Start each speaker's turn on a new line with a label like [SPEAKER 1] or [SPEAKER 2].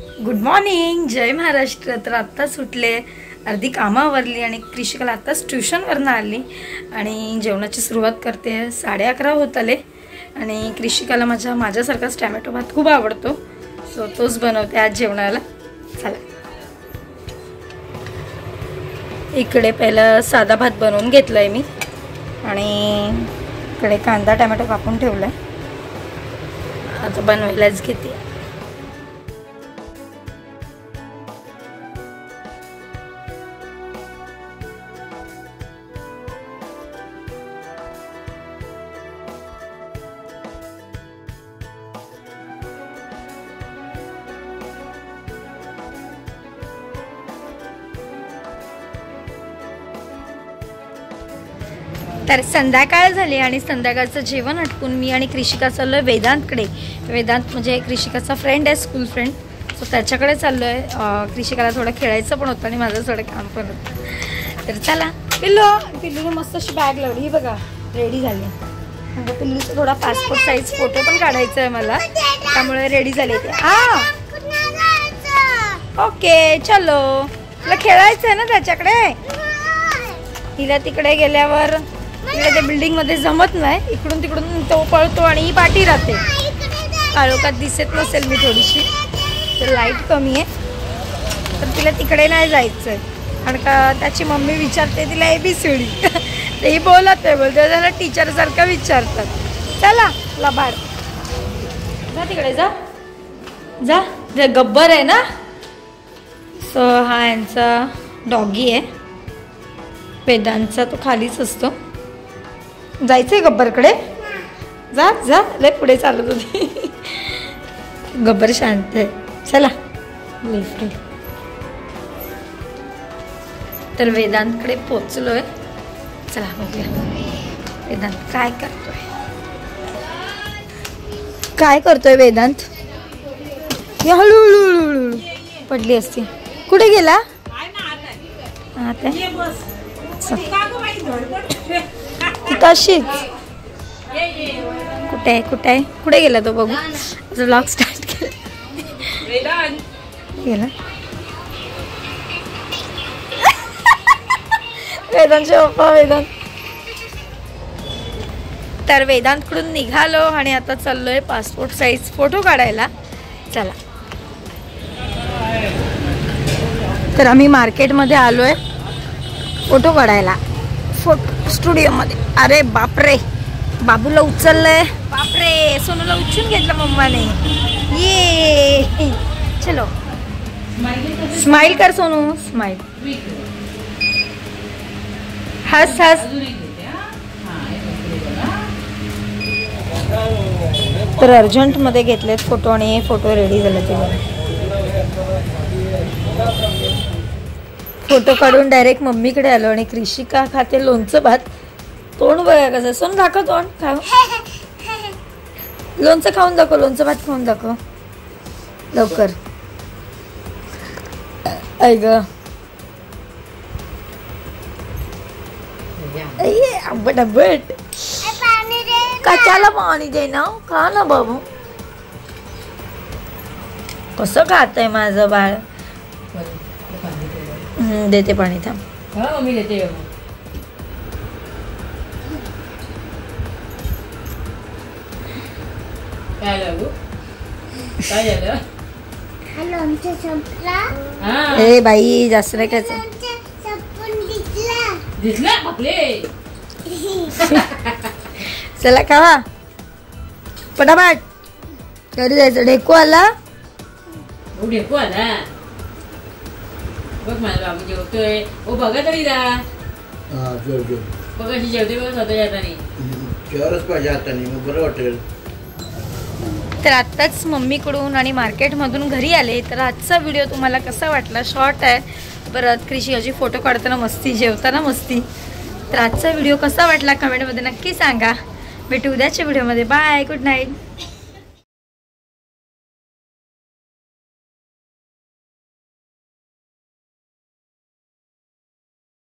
[SPEAKER 1] Good morning, जय महाराष्ट्र. तर आत्ता सुटले, अर्धी कामावरली आणि कृषिकाला आत्ताच ट्युशनवरनं आली आणि जेवणाची सुरुवात करते. 11:30 होत आले आणि कृषिकाला माझ्यासारखाच टॅमॅटो भात खूप आवडतो, सो तोच बनवते आज जेवणाला. चला, इकडे पहिलं साधा भात बनवून घेतला आहे मी आणि इकडे कांदा टॅमॅटो कापून ठेवला आहे. आता बनवायलाच घेते. तर संध्याकाळ झाली आणि संध्याकाळचं जेवण आटपून मी आणि कृषिका चाललो वेदांतकडे. वेदांत म्हणजे कृषिकाचा फ्रेंड आहे, स्कूल फ्रेंड, सो त्याच्याकडे चाललो आहे. कृषिकाला थोडं खेळायचं पण होतं आणि माझं थोडं काम पण होतं. तर चला, पिल्लूने मस्त अशी बॅग लावली, ही बघा रेडी झाली. म्हणजे पिल्लूचा थोडा पासपोर्ट साईज फोटो पण काढायचा आहे मला, त्यामुळे रेडी झाली ती. ओके चलो, तुला खेळायचं आहे ना त्याच्याकडे. हिला तिकडे गेल्यावर इकडे ते बिल्डिंग मध्ये जमत नाही, इकडून तिकडून तो पळतो आणि ही पाठी राहते. काळोखात दिसत नसेल मी थोडीशी, तर लाईट कमी आहे, तर तिला तिकडे नाही जायचं कारण का त्याची मम्मी विचारते तिला ABCD. तेही बोलत आहे, बोलते त्याला टीचरसारखं विचारतात. चला लबाड, जा तिकडे, जा जा. जे गब्बर आहे ना, सो हा यांचा डॉगी आहे वेदांतचा, तो खालीच असतो. जायचंय गब्बरकडे, जा जा, लय पुढे चालत होती. गब्बर शांत आहे. चला लिफ्ट. तर वेदांतकडे पोचलोय. चला बघूया वेदांत काय करतोय. काय करतोय वेदांत. हळूहळू पडली असती. कुठे गेला आता. तशीच कुठे कुठे कुठे गेला तो बघू. व्लॉग स्टार्ट केला. वेदांतचे पप्पा वेदांत. तर वेदांतकडून निघालो आणि आता चाललोय पासपोर्ट साईज फोटो काढायला. चला, तर आम्ही मार्केटमध्ये आलोय फोटो काढायला, फोटो स्टुडिओमध्ये. अरे बापरे, बाबूला उचललंय. बापरे, सोनूला उचलून घेतलं मम्माने. ये चलो, स्माइल कर सोनू, स्माइल. हस हस. तर अर्जंटमध्ये घेतलेत फोटो आणि फोटो रेडी झाले. ते फोटो काढून डायरेक्ट मम्मीकडे आलो आणि कृषिका खाते लोणचं भात. तोंड बघा कसं. सोन दाखव तोंड, खाऊ. लोणचं खाऊन दाखव, लोणचं भात खाऊन दाखव लवकर. ऐक आंबट आंबट. कशाला पाणी दे ना, खा ना बाबू. कसं खातंय माझं बाळ. देते पाणी, थांब. मी देते. ए बाई, जास्त नाही खायचं. चला खावा पटापट. घरी जायचं. ढेकू आला.
[SPEAKER 2] ढेकू आला बघ, माझा बाबू जेवतोय. ओ बघा तरी रा. बघ अशी जेवते बघ स्वतःच्या हाताने. जेवरच पाहिजे हाताने, मग बरं वाटेल.
[SPEAKER 1] तर आत्ताच मम्मीकडून आणि मार्केटमधून घरी आले. तर आजचा व्हिडिओ तुम्हाला कसा वाटला. शॉर्ट आहे, परत कृषिकाची फोटो काढताना मस्ती, जेवताना मस्ती. तर आजचा व्हिडिओ कसा वाटला कमेंटमध्ये नक्की सांगा. भेटू उद्याच्या व्हिडिओमध्ये. Bye, good night.